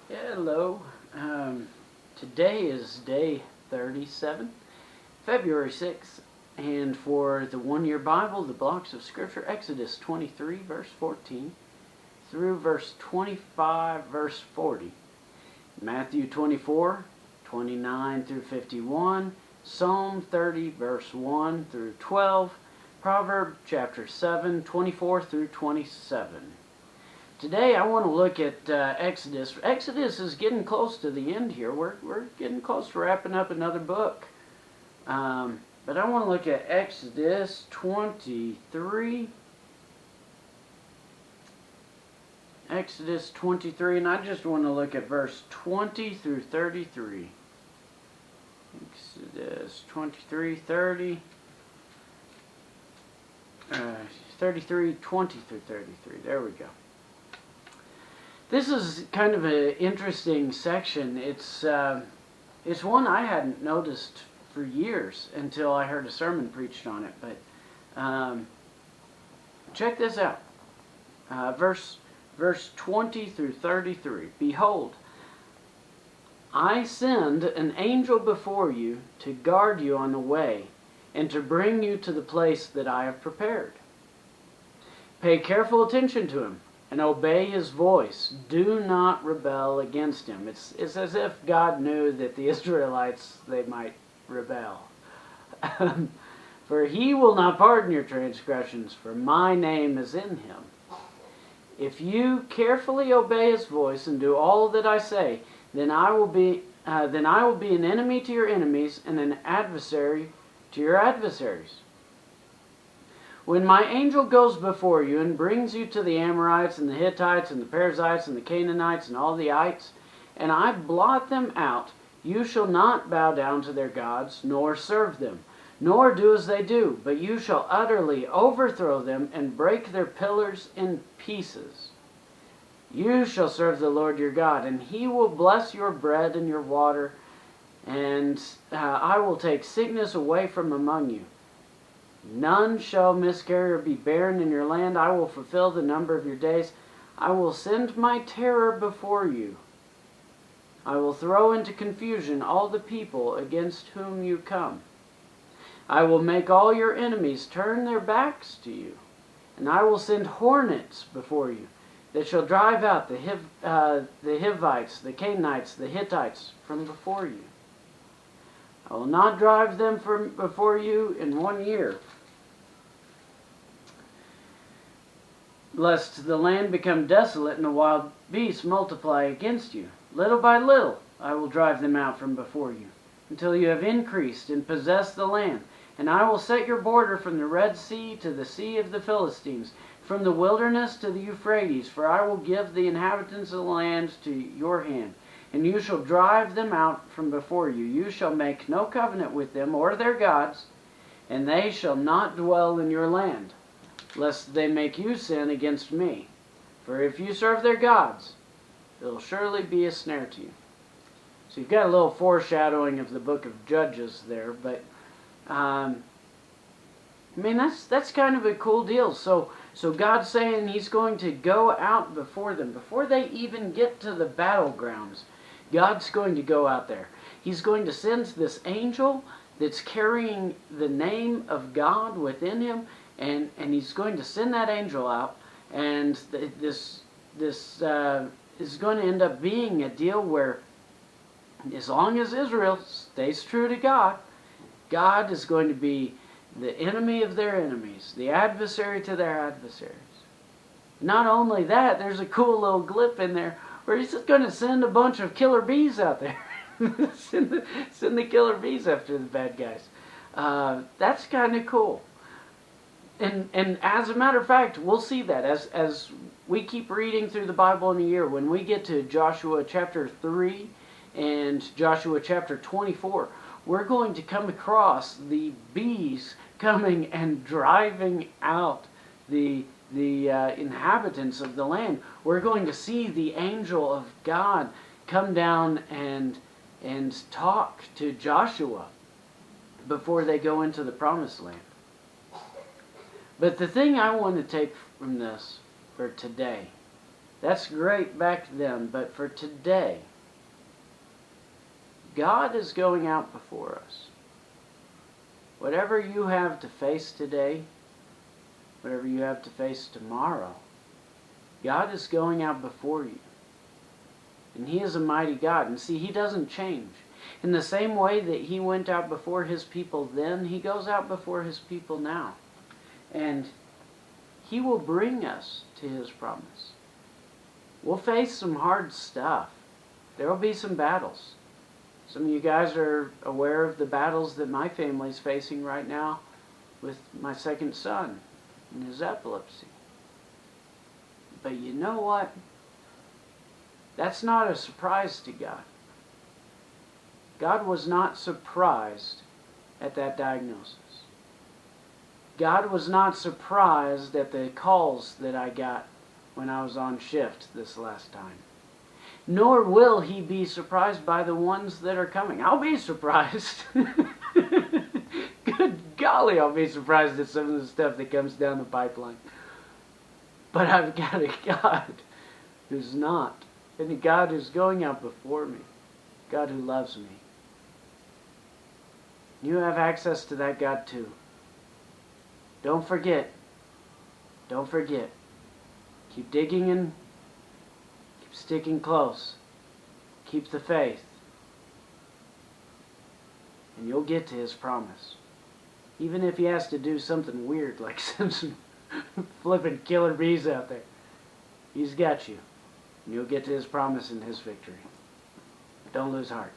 Hello. Today is day 37, February 6th, and for the one-year Bible, the blocks of Scripture, Exodus 23, verse 14, through verse 25, verse 40, Matthew 24, 29 through 51, Psalm 30, verse 1 through 12, Proverbs chapter 7, 24 through 27. Today I want to look at Exodus. Exodus is getting close to the end here. We're getting close to wrapping up another book. But I want to look at Exodus 23. Exodus 23, and I just want to look at verse 20 through 33. Exodus 23, 30. 33, 20 through 33. There we go. This is kind of an interesting section. It's one I hadn't noticed for years until I heard a sermon preached on it. But check this out. Verse 20 through 33. Behold, I send an angel before you to guard you on the way and to bring you to the place that I have prepared. Pay careful attention to him and obey his voice. Do not rebel against him. It's as if God knew that the Israelites, they might rebel. For he will not pardon your transgressions, for my name is in him. If you carefully obey his voice and do all that I say, then I will be an enemy to your enemies and an adversary to your adversaries. When my angel goes before you and brings you to the Amorites and the Hittites and the Perizzites and the Canaanites and all the ites, and I blot them out, you shall not bow down to their gods, nor serve them, nor do as they do, but you shall utterly overthrow them and break their pillars in pieces. You shall serve the Lord your God, and he will bless your bread and your water, and I will take sickness away from among you. None shall miscarry or be barren in your land. I will fulfill the number of your days. I will send my terror before you. I will throw into confusion all the people against whom you come. I will make all your enemies turn their backs to you, and I will send hornets before you that shall drive out the Hivites, the Canaanites, the Hittites from before you. I will not drive them from before you in 1 year, lest the land become desolate and the wild beasts multiply against you. Little by little I will drive them out from before you, until you have increased and possessed the land. And I will set your border from the Red Sea to the Sea of the Philistines, from the wilderness to the Euphrates, for I will give the inhabitants of the land to your hand. And you shall drive them out from before you. You shall make no covenant with them or their gods, and they shall not dwell in your land, lest they make you sin against me. For if you serve their gods, it will surely be a snare to you. So you've got a little foreshadowing of the book of Judges there, but that's kind of a cool deal. So God's saying he's going to go out before them. Before they even get to the battlegrounds, God's going to go out there. He's going to send this angel that's carrying the name of God within him, and he's going to send that angel out, and this is going to end up being a deal where, as long as Israel stays true to God, God is going to be the enemy of their enemies, the adversary to their adversaries. Not only that, there's a cool little glip in there where he's just going to send a bunch of killer bees out there. send the killer bees after the bad guys. That's kind of cool. And as a matter of fact, we'll see that as we keep reading through the Bible in a year. When we get to Joshua chapter 3 and Joshua chapter 24, we're going to come across the bees coming and driving out the inhabitants of the land. We're going to see the angel of God come down and talk to Joshua before they go into the promised land. But the thing I want to take from this for today That's great back then, but for today, God is going out before us. Whatever you have to face today, whatever you have to face tomorrow, God is going out before you. And He is a mighty God. And see, He doesn't change. In the same way that He went out before His people then, He goes out before His people now. And He will bring us to His promise. We'll face some hard stuff. There will be some battles. Some of you guys are aware of the battles that my family's facing right now with my second son and his epilepsy. But you know what? That's not a surprise to God. God was not surprised at that diagnosis. God was not surprised at the calls that I got when I was on shift this last time. Nor will He be surprised by the ones that are coming. I'll be surprised. Good golly, I'll be surprised at some of the stuff that comes down the pipeline. But I've got a God who's not. And a God who's going out before me. God who loves me. You have access to that God too. Don't forget. Don't forget. Keep digging and keep sticking close. Keep the faith. And you'll get to His promise. Even if He has to do something weird like Simpson flipping killer bees out there. He's got you. And you'll get to His promise and His victory. Don't lose heart.